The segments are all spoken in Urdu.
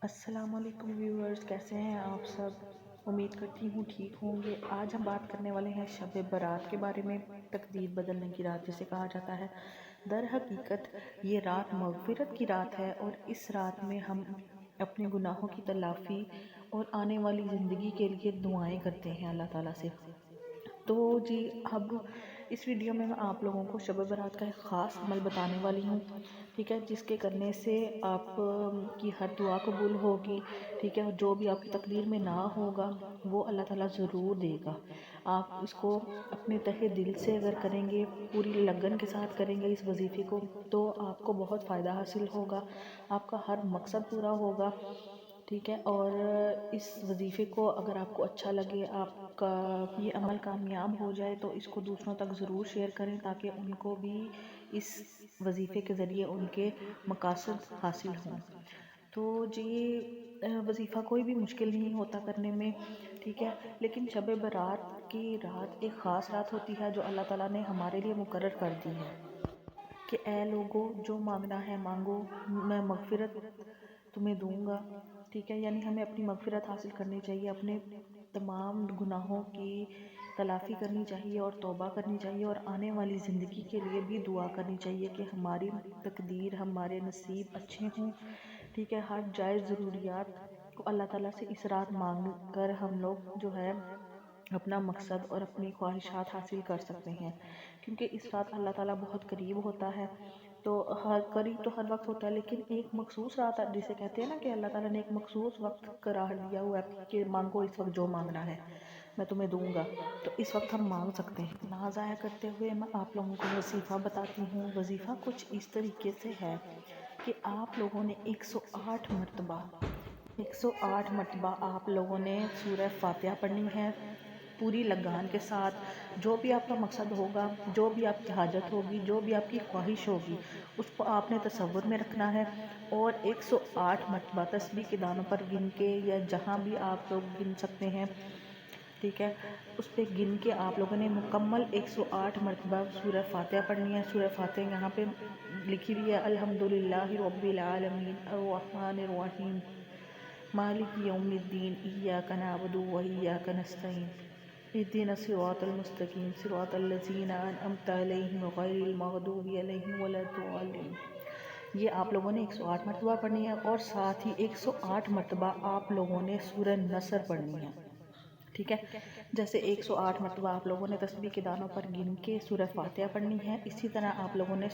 السلام علیکم ویورز، کیسے ہیں آپ سب؟ امید کرتی ہوں ٹھیک ہوں گے۔ آج ہم بات کرنے والے ہیں شب برات کے بارے میں، تقدیر بدلنے کی رات جسے کہا جاتا ہے۔ در حقیقت یہ رات مغفرت کی رات ہے، اور اس رات میں ہم اپنے گناہوں کی تلافی اور آنے والی زندگی کے لیے دعائیں کرتے ہیں اللہ تعالیٰ سے۔ تو جی اب اس ویڈیو میں آپ لوگوں کو شب برات کا ایک خاص عمل بتانے والی ہوں، ٹھیک ہے، جس کے کرنے سے آپ کی ہر دعا قبول ہوگی، ٹھیک ہے، جو بھی آپ کی تقدیر میں نہ ہوگا وہ اللہ تعالیٰ ضرور دے گا۔ آپ اس کو اپنے تہہ دل سے اگر کریں گے، پوری لگن کے ساتھ کریں گے اس وظیفے کو، تو آپ کو بہت فائدہ حاصل ہوگا، آپ کا ہر مقصد پورا ہوگا، ٹھیک ہے۔ اور اس وظیفے کو اگر آپ کو اچھا لگے، آپ کا یہ عمل کامیاب ہو جائے، تو اس کو دوسروں تک ضرور شیئر کریں تاکہ ان کو بھی اس وظیفے کے ذریعے ان کے مقاصد حاصل ہوں۔ تو جی وظیفہ کوئی بھی مشکل نہیں ہوتا کرنے میں، ٹھیک ہے، لیکن شب برات کی رات ایک خاص رات ہوتی ہے جو اللہ تعالیٰ نے ہمارے لیے مقرر کر دی ہے کہ اے لوگو، جو مانگنا ہے مانگو، میں مغفرت تمہیں دوں گا، ٹھیک ہے۔ یعنی ہمیں اپنی مغفرت حاصل کرنی چاہیے، اپنے تمام گناہوں کی تلافی کرنی چاہیے اور توبہ کرنی چاہیے، اور آنے والی زندگی کے لیے بھی دعا کرنی چاہیے کہ ہماری تقدیر، ہمارے نصیب اچھے ہوں، ٹھیک ہے۔ ہر جائز ضروریات کو اللہ تعالیٰ سے اس رات مانگ کر ہم لوگ جو ہے اپنا مقصد اور اپنی خواہشات حاصل کر سکتے ہیں، کیونکہ اس رات اللہ تعالیٰ بہت قریب ہوتا ہے۔ تو قریب تو ہر وقت ہوتا ہے، لیکن ایک مخصوص رات جسے کہتے ہیں نا کہ اللہ تعالیٰ نے ایک مخصوص وقت قرار دیا ہوا ہے کہ مانگو اس وقت جو مانگنا ہے میں تمہیں دوں گا، تو اس وقت ہم مانگ سکتے ہیں۔ نہ ضائع کرتے ہوئے میں آپ لوگوں کو وظیفہ بتاتی ہوں۔ وظیفہ کچھ اس طریقے سے ہے کہ آپ لوگوں نے 108 مرتبہ 108 مرتبہ آپ لوگوں نے سورہ فاتحہ پڑھنی ہے، پوری لگان کے ساتھ۔ جو بھی آپ کا مقصد ہوگا، جو بھی آپ کی حاجت ہوگی، جو بھی آپ کی خواہش ہوگی، اس کو آپ نے تصور میں رکھنا ہے، اور 108 مرتبہ تسبیح کے دانوں پر گن کے یا جہاں بھی آپ لوگ گن سکتے ہیں، ٹھیک ہے، اس پہ گن کے آپ لوگوں نے مکمل 108 مرتبہ سورہ فاتحہ پڑھنی ہے۔ سورہ فاتحہ یہاں پہ لکھی ہوئی ہے: الحمدللہ رب العالمین الرحمن الرحیم مالک یوم الدین ایاک نعبد و ایاک نستعین اہدنا الصراط المستقیم صراط الذین انعمت علیہم غیر المغضوب علیہم ولا الضالین۔ یہ آپ لوگوں نے 108 مرتبہ پڑھنی ہے، اور ساتھ ہی 108 مرتبہ آپ لوگوں نے سورہ نصر پڑھنی ہے، ٹھیک ہے۔ جیسے 108 مرتبہ آپ لوگوں نے تسبیح کے دانوں پر گن کے سورہ فاتحہ پڑھنی ہے، اسی طرح آپ لوگوں نے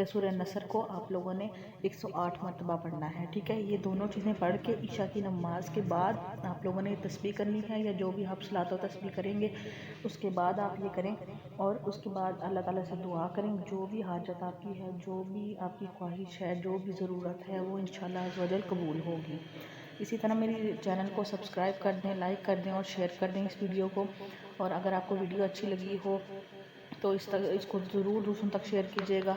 سورہ نصر کو آپ لوگوں نے 108 مرتبہ پڑھنا ہے، ٹھیک ہے۔ یہ دونوں چیزیں پڑھ کے عشاء کی نماز کے بعد آپ لوگوں نے تسبیح کرنی ہے، یا جو بھی آپ صلاۃ و تسبیح کریں گے اس کے بعد آپ یہ کریں، اور اس کے بعد اللہ تعالیٰ سے دعا کریں، جو بھی حاجت آپ کی ہے، جو بھی آپ کی خواہش ہے، جو بھی ضرورت ہے، وہ انشاءاللہ عز و جل قبول ہوگی۔ اسی طرح میری چینل کو سبسکرائب کر دیں، لائک کر دیں اور شیئر کر دیں اس ویڈیو کو، اور اگر آپ کو ویڈیو اچھی لگی ہو تو اس کو ضرور دوسروں تک شیئر کیجیے گا۔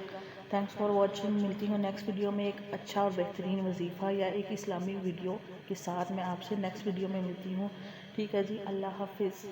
Thanks for watching. ملتی ہوں نیکسٹ ویڈیو میں ایک اچھا اور بہترین وظیفہ یا ایک اسلامی ویڈیو کے ساتھ۔ میں آپ سے نیکسٹ ویڈیو میں ملتی ہوں، ٹھیک ہے جی، اللہ حافظ۔